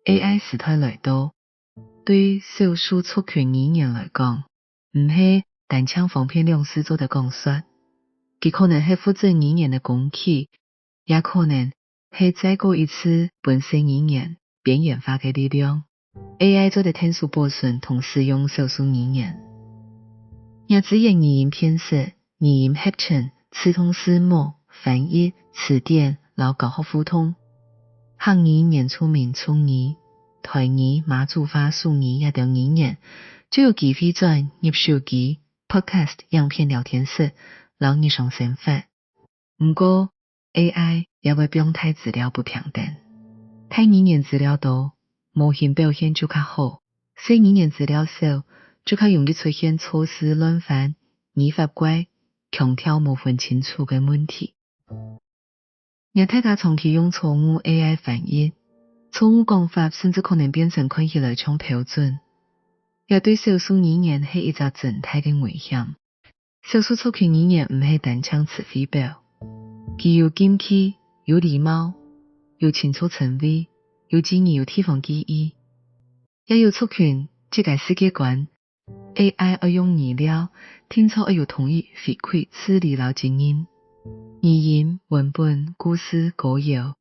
AI 时代来到，对少数族群语言来讲，唔系单枪方片两词做的讲说，佢可能系复制语言的工具，也可能系再过一次本身语言边缘化嘅力量。AI 做的天数保存同使用少数语言，也只言语音编写、语音合成、词通字幕、翻译、词典、老教学互通。汉语、原住民族语、台语、马祖话属语也等语言，就有机会在入手机、podcast、样片聊天室，老日常生活。不过 AI 也会表态资料不平等，太语言资料多，模型表现就较好；小语言资料少，就较容易出现错字乱翻、语法怪、强调无分清楚的问题。也大家长期用错误 AI 翻译，错误讲法甚至可能变成看起来像标准，也对少数语言是一个整体的危险。少数族群语言唔是单枪词汇表，既有禁忌，有礼貌，有清楚称谓，有记忆，有地方记忆，也有族群这个世界观。AI 要用语料，听错要有同意回馈处理了经验。语言、文本、故事、歌谣，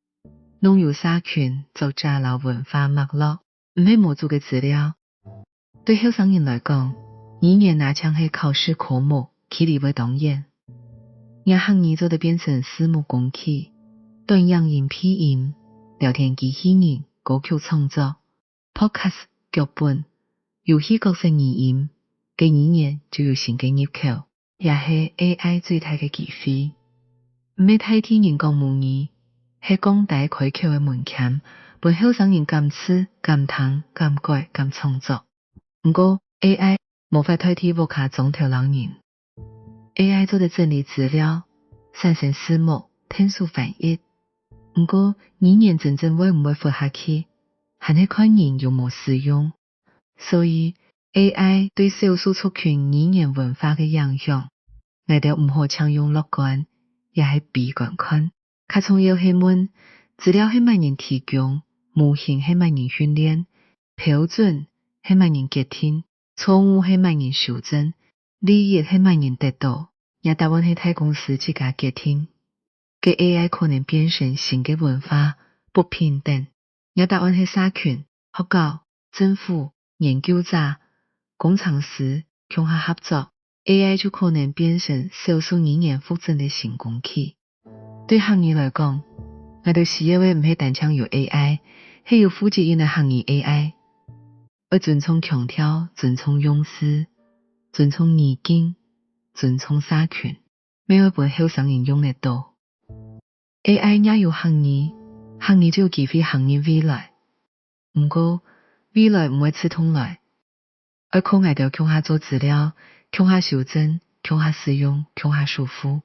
拢有社群、作者老文化脉络，唔系模组嘅资料。对后生人来讲，语言那像系考试科目，起理会当然。也汉语做得变成字幕工具，短样音、配音、聊天机器人、歌曲创作、podcast 剧本、游戏角色语音，嘅语言就有新嘅入口，也是 AI 最大嘅机会。唔系太天人讲母语，系讲大开口嘅门槛，陪后生人敢试、敢谈、敢改、敢创作。不过 AI 无法代替无卡总头老人。AI 做的整理资料、产生字幕、天数翻译。不过语言真正会唔会活下去，还是看人有冇使用。所以 AI 对少数族群语言文化嘅影响，我哋唔好强用乐观，也系悲观看。较重要系问，资料系乜人提供，模型系乜人训练，标准系乜人决定，错误系乜人修正，利益系乜人得到，也答案系大公司自家决定。给 AI 可能变成新嘅文化不平等，也答案系社群、学校、政府、研究者、工厂师共下合作。AI 就可能变成少数语言复制的新工具。对行业来讲，我哋需要嘅唔系单枪有 AI， 系有负责任嘅行业 AI， 要尊重强调，尊重用词，尊重语境，尊重社群，每一本后生人用得到。AI 也有行业，行业就有机会行业未来。不过未来唔会自通来，要靠我哋强下做资料，强下修正，强下使用，强下舒服。